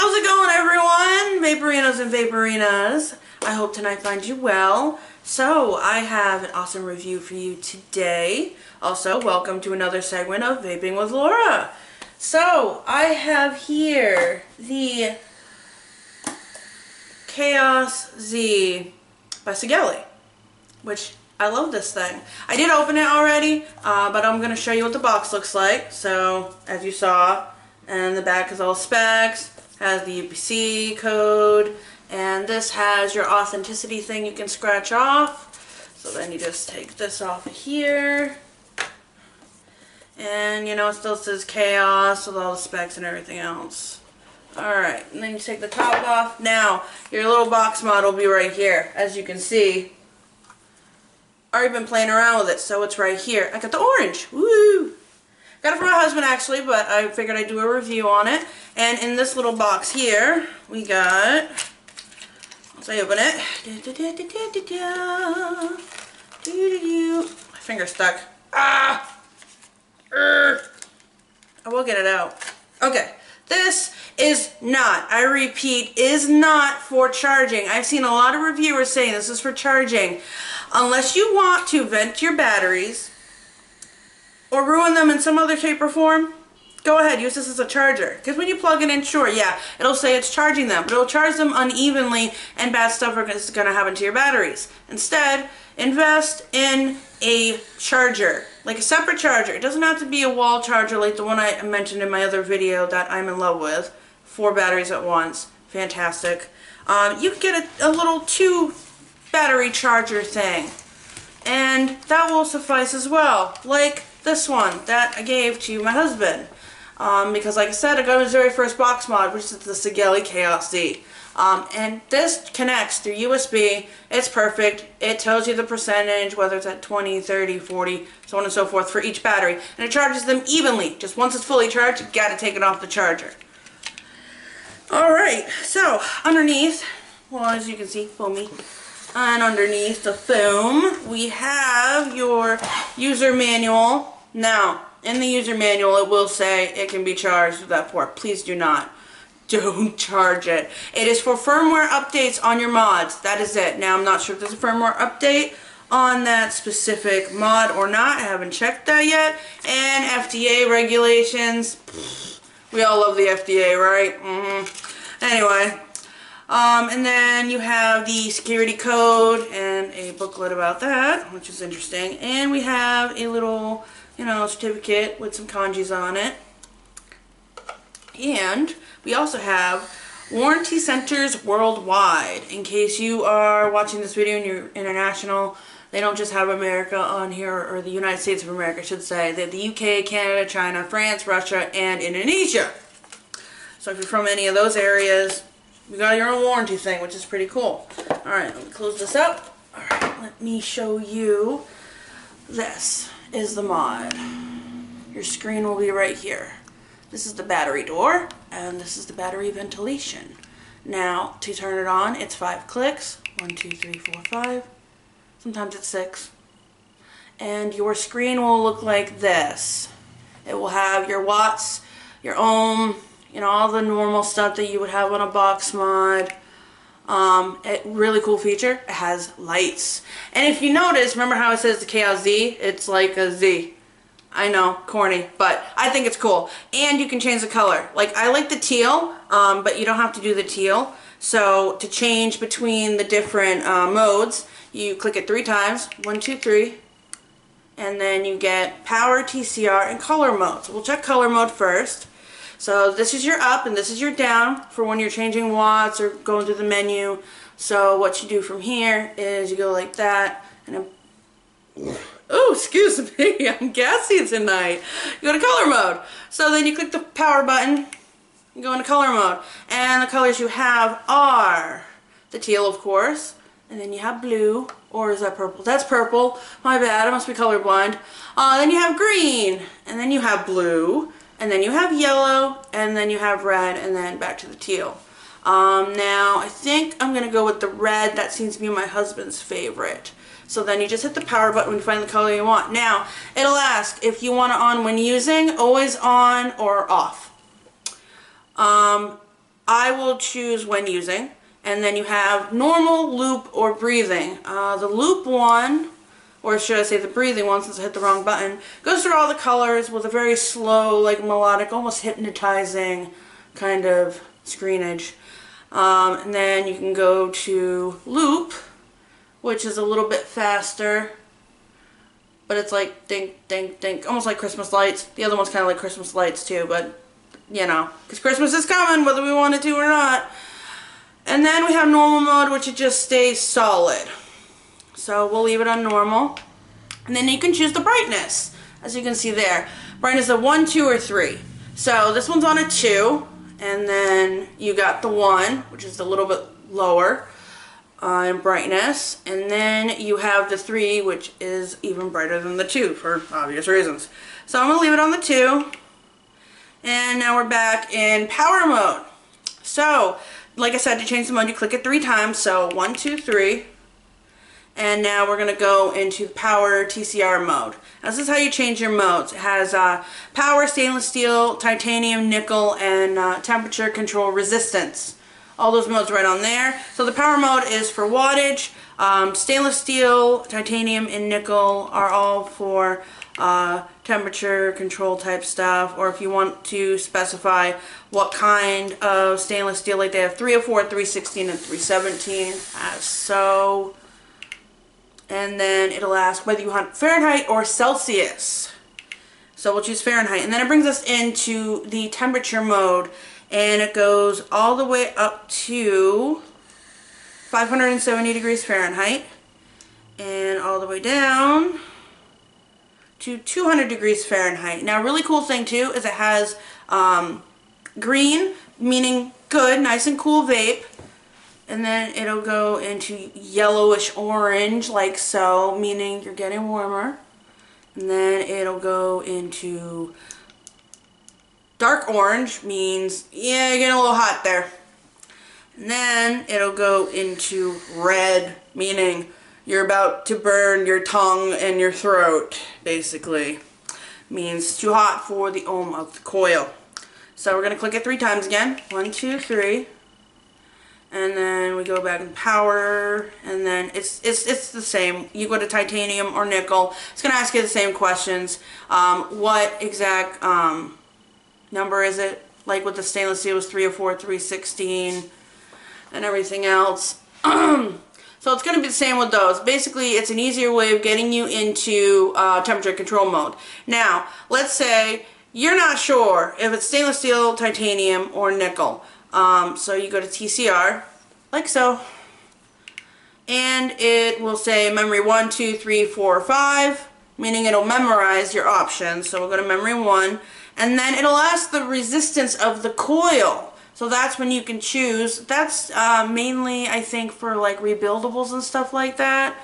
How's it going, everyone? Vaporinos and Vaporinas. I hope tonight finds you well. So, I have an awesome review for you today. Also, welcome to another segment of Vaping with Laura. So, I have here the Kaos Z by Sigeli, which I love this thing. I did open it already, but I'm going to show you what the box looks like. So, as you saw, and the back is all specs, has the UPC code, and this has your authenticity thing you can scratch off. So then you just take this off of here, and you know it still says Kaos with all the specs and everything else. Alright, and then you take the top off. Now, your little box mod will be right here. As you can see, I've already been playing around with it, so it's right here. I got the orange. Woo! Got it from my husband actually, but I figured I'd do a review on it. And in this little box here, we got, once I open it, my finger's stuck. I will get it out. Okay, this is not, I repeat, is not for charging. I've seen a lot of reviewers saying this is for charging. Unless you want to vent your batteries or ruin them in some other shape or form, go ahead, use this as a charger. Because when you plug it in, sure, yeah, it'll say it's charging them, but it'll charge them unevenly and bad stuff is going to happen to your batteries. Instead, invest in a charger, like a separate charger. It doesn't have to be a wall charger like the one I mentioned in my other video that I'm in love with. 4 batteries at once. Fantastic. You can get a little 2 battery charger thing, and that will suffice as well. Like this one that I gave to my husband. Because like I said, I got his very first box mod, which is the Sigeli Kaos Z. And this connects through USB. It's perfect. It tells you the percentage, whether it's at 20, 30, 40, so on and so forth for each battery. And it charges them evenly. Just once it's fully charged, you gotta take it off the charger. Alright, so underneath, well, as you can see, foamy. And underneath the foam, we have your user manual. Now, in the user manual, it will say it can be charged with that port. Please do not. Don't charge it. It is for firmware updates on your mods. That is it. Now, I'm not sure if there's a firmware update on that specific mod or not. I haven't checked that yet. And FDA regulations. We all love the FDA, right? Anyway. And then you have the security code and a booklet about that, which is interesting. And we have a little, you know, certificate with some kanjis on it. And we also have warranty centers worldwide. In case you are watching this video and you're international, they don't just have America on here, or the United States of America, I should say. They have the UK, Canada, China, France, Russia, and Indonesia. So if you're from any of those areas, you got your own warranty thing, which is pretty cool. Alright, let me close this up. Alright, let me show you. This is the mod. Your screen will be right here. This is the battery door, and this is the battery ventilation. Now, to turn it on, it's 5 clicks. 1, 2, 3, 4, 5. Sometimes it's 6. And your screen will look like this. It will have your watts, your ohm, you know, all the normal stuff that you would have on a box mod. Really cool feature. It has lights. And if you notice, remember how it says the Kaos Z? It's like a Z. I know, corny, but I think it's cool. And you can change the color. Like, I like the teal, but you don't have to do the teal. So, to change between the different modes, you click it 3 times. 1, 2, 3. And then you get power, TCR, and color mode. So, we'll check color mode first. So this is your up and this is your down for when you're changing watts or going through the menu. So what you do from here is you go like that, and oh, excuse me, I'm gassy tonight. You go to color mode. So then you click the power button, you go into color mode, and the colors you have are the teal, of course, and then you have blue, or is that purple? That's purple. My bad, I must be colorblind. Then you have green, and then you have blue. And then you have yellow, and then you have red, and then back to the teal. Now, I think I'm going to go with the red. That seems to be my husband's favorite. So then you just hit the power button when you find the color you want. Now, it'll ask if you want it on when using, always on, or off. I will choose when using. And then you have normal, loop, or breathing. The loop one, or should I say the breathing one since I hit the wrong button, goes through all the colors with a very slow, like melodic, almost hypnotizing kind of screenage. And then you can go to loop, which is a little bit faster, but it's like dink, dink, dink, almost like Christmas lights. The other one's kind of like Christmas lights too, but you know, because Christmas is coming whether we want it to or not. And then we have normal mode, which it just stays solid. So we'll leave it on normal. And then you can choose the brightness, as you can see there. Brightness of 1, 2, or 3. So this one's on a 2, and then you got the 1, which is a little bit lower in brightness. And then you have the 3, which is even brighter than the 2 for obvious reasons. So I'm going to leave it on the 2. And now we're back in power mode. So, like I said, to change the mode, you click it 3 times. So 1, 2, 3. And now we're going to go into power TCR mode. Now, this is how you change your modes. It has power, stainless steel, titanium, nickel, and temperature control resistance. All those modes right on there. So the power mode is for wattage. Stainless steel, titanium, and nickel are all for temperature control type stuff, or if you want to specify what kind of stainless steel, like they have 304, 316, and 317, so, and then it'll ask whether you want Fahrenheit or Celsius. So we'll choose Fahrenheit, and then it brings us into the temperature mode, and it goes all the way up to 570 degrees Fahrenheit, and all the way down to 200 degrees Fahrenheit. Now, a really cool thing too is it has green, meaning good, nice and cool vape, and then it'll go into yellowish orange, like so, meaning you're getting warmer, and then it'll go into dark orange, means yeah, you're getting a little hot there, and then it'll go into red, meaning you're about to burn your tongue and your throat, basically. Means too hot for the ohm of the coil. So we're going to click it 3 times again. 1, 2, 3. And then we go back in power, and then it's the same. You go to titanium or nickel. It's going to ask you the same questions. What exact number is it? Like with the stainless steel was 304, 316, and everything else. So it's going to be the same with those. Basically, it's an easier way of getting you into temperature control mode. Now, let's say you're not sure if it's stainless steel, titanium, or nickel. So you go to TCR, like so, and it will say memory 1, 2, 3, 4, 5, meaning it'll memorize your options. So we'll go to memory 1, and then it'll ask the resistance of the coil. So that's when you can choose. That's mainly, I think, for like rebuildables and stuff like that.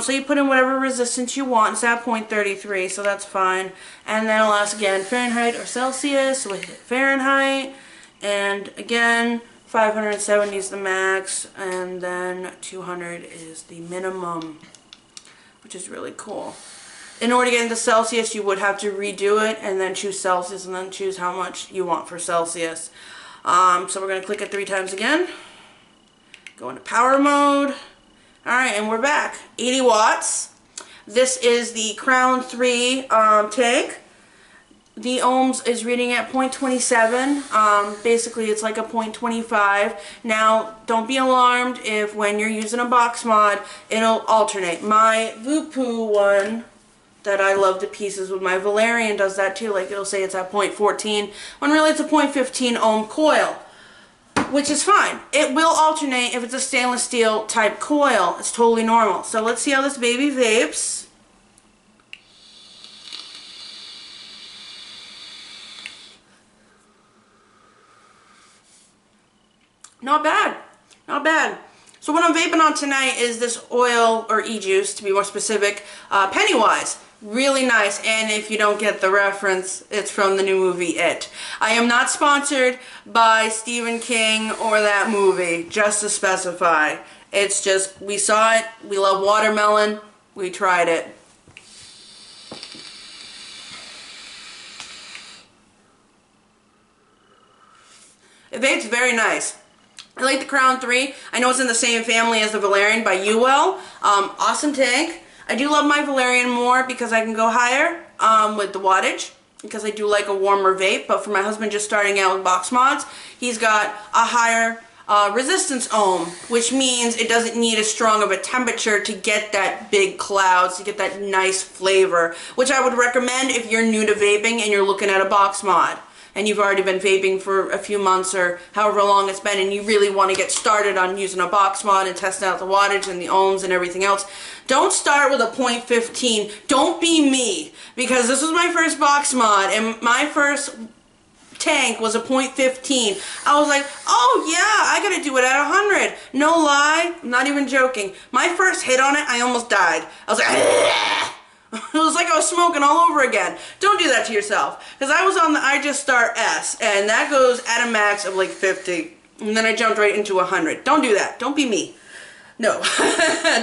So you put in whatever resistance you want. It's at 0.33, so that's fine. And then it'll ask again Fahrenheit or Celsius. So we hit Fahrenheit. And again, 570 is the max. And then 200 is the minimum, which is really cool. In order to get into Celsius, you would have to redo it and then choose Celsius and then choose how much you want for Celsius. So we're going to click it 3 times again. Go into power mode. Alright, and we're back. 80 watts. This is the Crown 3 tank. The ohms is reading at 0.27. Basically, it's like a 0.25. Now, don't be alarmed if when you're using a box mod, it'll alternate. My Vupu one that I love to pieces with my Valerian does that too. Like it'll say it's at 0.14 when really it's a 0.15 ohm coil, which is fine. It will alternate if it's a stainless steel type coil. It's totally normal. So let's see how this baby vapes. Not bad. Not bad. So what I'm vaping on tonight is this oil, or e-juice to be more specific, Pennywise. Really nice, and if you don't get the reference, it's from the new movie It. I am not sponsored by Stephen King or that movie, just to specify. It's just, we saw it, we love watermelon, we tried it. Vape's very nice. I like the Crown 3. I know it's in the same family as the Valerian by UL. Awesome tank. I do love my Valerian more because I can go higher with the wattage, because I do like a warmer vape. But for my husband just starting out with box mods, he's got a higher resistance ohm, which means it doesn't need as strong of a temperature to get that big clouds, to get that nice flavor, which I would recommend if you're new to vaping and you're looking at a box mod and you've already been vaping for a few months or however long it's been, and you really want to get started on using a box mod and testing out the wattage and the ohms and everything else. Don't start with a 0.15. Don't be me, because this was my first box mod and my first tank was a 0.15. I was like, oh yeah, I gotta do it at 100. No lie, I'm not even joking. My first hit on it, I almost died. I was like, Ugh! It was like I was smoking all over again. Don't do that to yourself, because I was on the I Just Start S, and that goes at a max of like 50, and then I jumped right into 100. Don't do that. Don't be me. No,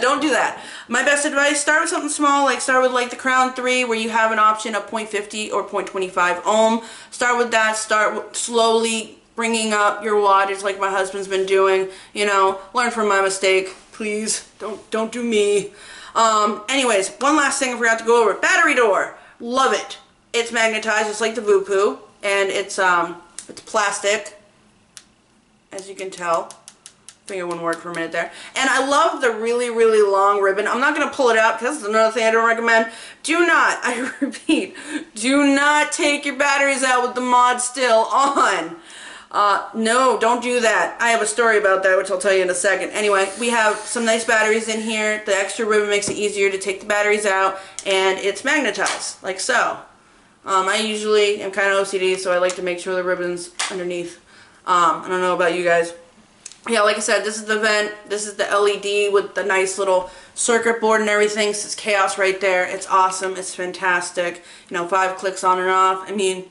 don't do that. My best advice, start with something small, like start with like the Crown 3 where you have an option of 0.50 or 0.25 ohm. Start with that, start slowly bringing up your wattage like my husband's been doing. You know, learn from my mistake, please. Don't do me. Anyways, one last thing I forgot to go over. Battery door. Love it. It's magnetized just like the Voopoo, and it's plastic, as you can tell. Finger wouldn't work for a minute there. And I love the really, really long ribbon. I'm not going to pull it out because that's another thing I don't recommend. Do not, I repeat, do not take your batteries out with the mod still on. No, don't do that. I have a story about that, which I'll tell you in a second. Anyway, we have some nice batteries in here. The extra ribbon makes it easier to take the batteries out, and it's magnetized, like so. I usually am kind of OCD, so I like to make sure the ribbon's underneath. I don't know about you guys. Yeah, like I said, this is the vent, this is the LED with the nice little circuit board and everything. This is Kaos right there. It's awesome. It's fantastic. You know, 5 clicks on and off. I mean,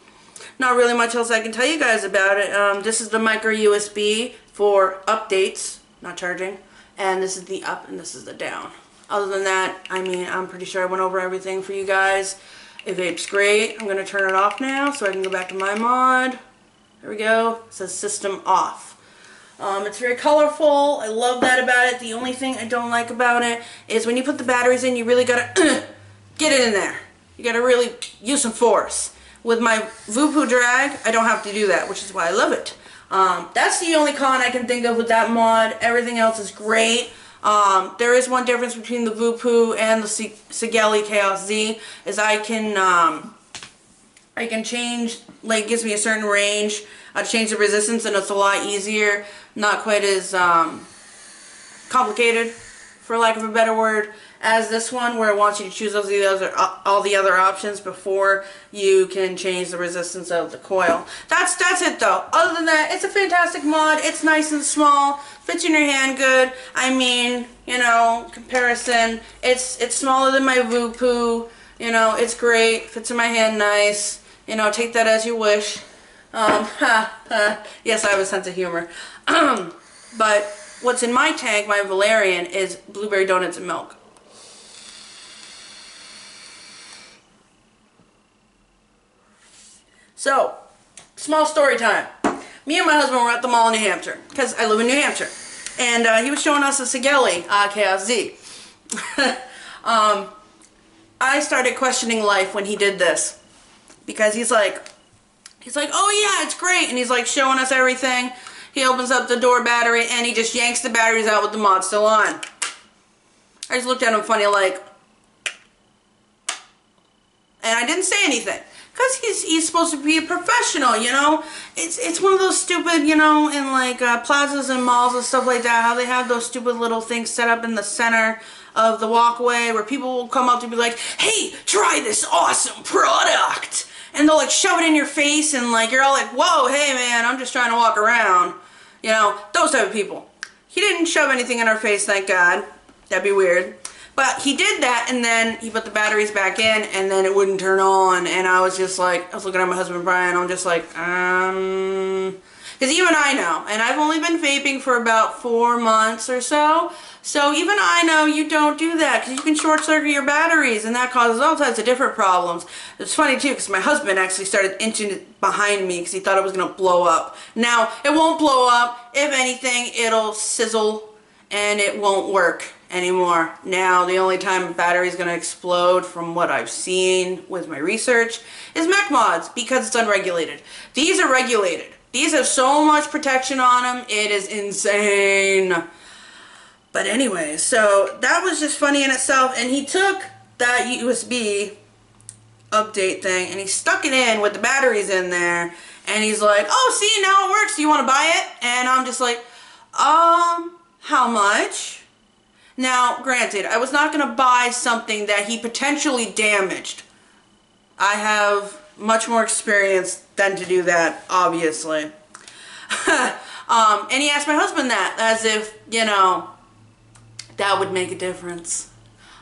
not really much else I can tell you guys about it. This is the micro USB for updates, not charging. And this is the up and this is the down. Other than that, I mean, I'm pretty sure I went over everything for you guys. It vapes great. I'm going to turn it off now so I can go back to my mod. There we go. It says system off. It's very colorful. I love that about it. The only thing I don't like about it is when you put the batteries in, you really gotta get it in there. You gotta really use some force. With my Voopoo drag, I don't have to do that, which is why I love it. That's the only con I can think of with that mod. Everything else is great. There is one difference between the Voopoo and the Sigeli Kaos Z, is I can change, like, it gives me a certain range. I change the resistance, and it's a lot easier, not quite as complicated, for lack of a better word, as this one, where it wants you to choose all the other options before you can change the resistance of the coil. That's it though. Other than that, it's a fantastic mod. It's nice and small, fits in your hand good. I mean, you know, comparison, it's smaller than my Voopoo. You know, it's great, fits in my hand nice. You know, take that as you wish. Yes, I have a sense of humor. But what's in my tank, my Valerian, is blueberry donuts and milk. So, small story time. Me and my husband were at the mall in New Hampshire, because I live in New Hampshire. And he was showing us a Sigeli Kaos Z. I started questioning life when he did this. Because he's like, oh yeah, it's great, and he's like showing us everything. He opens up the door battery, and he just yanks the batteries out with the mod still on. I just looked at him funny like, and I didn't say anything. Because he's supposed to be a professional, you know? It's one of those stupid, you know, in like plazas and malls and stuff like that, how they have those stupid little things set up in the center of the walkway where people will come up to be like, hey, try this awesome product. And they'll like shove it in your face, and like you're all like, whoa, hey man, I'm just trying to walk around. You know, those type of people. He didn't shove anything in our face, thank God. That'd be weird. But he did that, and then he put the batteries back in, and then it wouldn't turn on. And I was just like, I was looking at my husband Brian, I'm just like, Because even I know, and I've only been vaping for about 4 months or so, so even I know you don't do that because you can short circuit your batteries and that causes all types of different problems. It's funny too because my husband actually started inching it behind me because he thought it was going to blow up. Now, it won't blow up. If anything, it'll sizzle and it won't work anymore. Now, the only time a battery is going to explode from what I've seen with my research is mech mods because it's unregulated. These are regulated. These have so much protection on them. It is insane. But anyway, so that was just funny in itself. And he took that USB update thing and he stuck it in with the batteries in there. And he's like, oh, see, now it works. Do you want to buy it? And I'm just like, how much? Now, granted, I was not going to buy something that he potentially damaged. I have much more experience than to do that, obviously. And he asked my husband that, as if, you know, that would make a difference.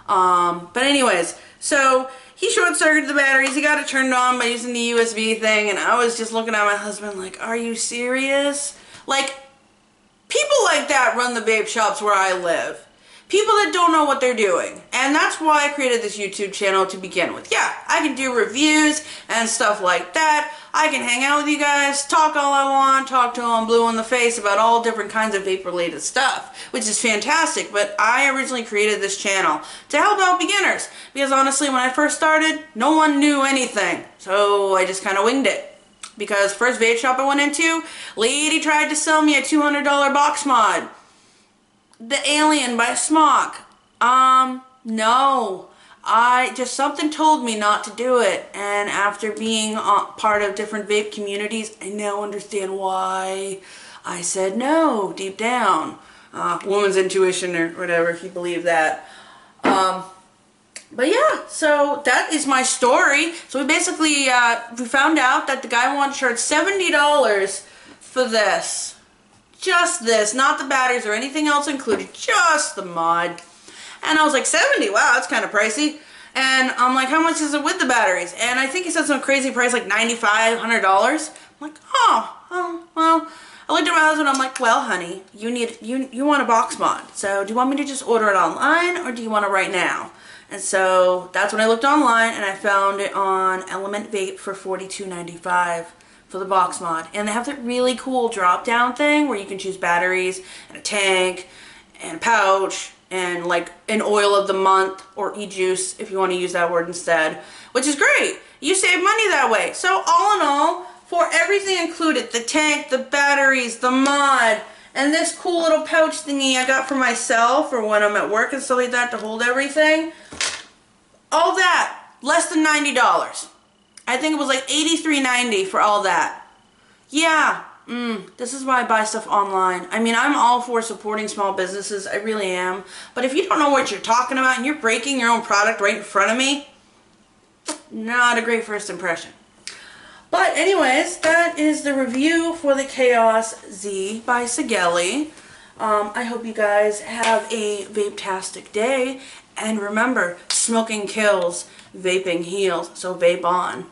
But anyways, so he short-circuited the batteries. He got it turned on by using the USB thing, and I was just looking at my husband like, are you serious? Like, people like that run the vape shops where I live. People that don't know what they're doing. And that's why I created this YouTube channel to begin with. Yeah, I can do reviews and stuff like that. I can hang out with you guys, talk all I want, talk till I'm blue in the face about all different kinds of vape-related stuff, which is fantastic. But I originally created this channel to help out beginners. Because honestly, when I first started, no one knew anything. So I just kind of winged it. Because first vape shop I went into, lady tried to sell me a $200 box mod. The Alien by Smock. No. Something told me not to do it. And after being part of different vape communities, I now understand why I said no, deep down. Woman's intuition or whatever, if you believe that. But yeah, so that is my story. So we basically, we found out that the guy wanted to charge $70 for this. Just this, not the batteries or anything else included, just the mod. And I was like, 70? Wow, that's kind of pricey. And I'm like, how much is it with the batteries? And I think he said some crazy price, like $9,500. I'm like, oh, well. I looked at my husband, I'm like, well, honey, you want a box mod. So do you want me to just order it online or do you want it right now? And so that's when I looked online and I found it on Element Vape for $42.95. For the box mod. And they have that really cool drop down thing where you can choose batteries and a tank and a pouch and like an oil of the month or e-juice if you want to use that word instead, which is great. You save money that way. So all in all, for everything included, the tank, the batteries, the mod, and this cool little pouch thingy I got for myself or when I'm at work and stuff like that to hold everything, all that, less than $90. I think it was like $83.90 for all that. Yeah, this is why I buy stuff online. I mean, I'm all for supporting small businesses. I really am. But if you don't know what you're talking about and you're breaking your own product right in front of me, not a great first impression. But anyways, that is the review for the Kaos Z by Sigeli. I hope you guys have a vape-tastic day. And remember, smoking kills, vaping heals. So vape on.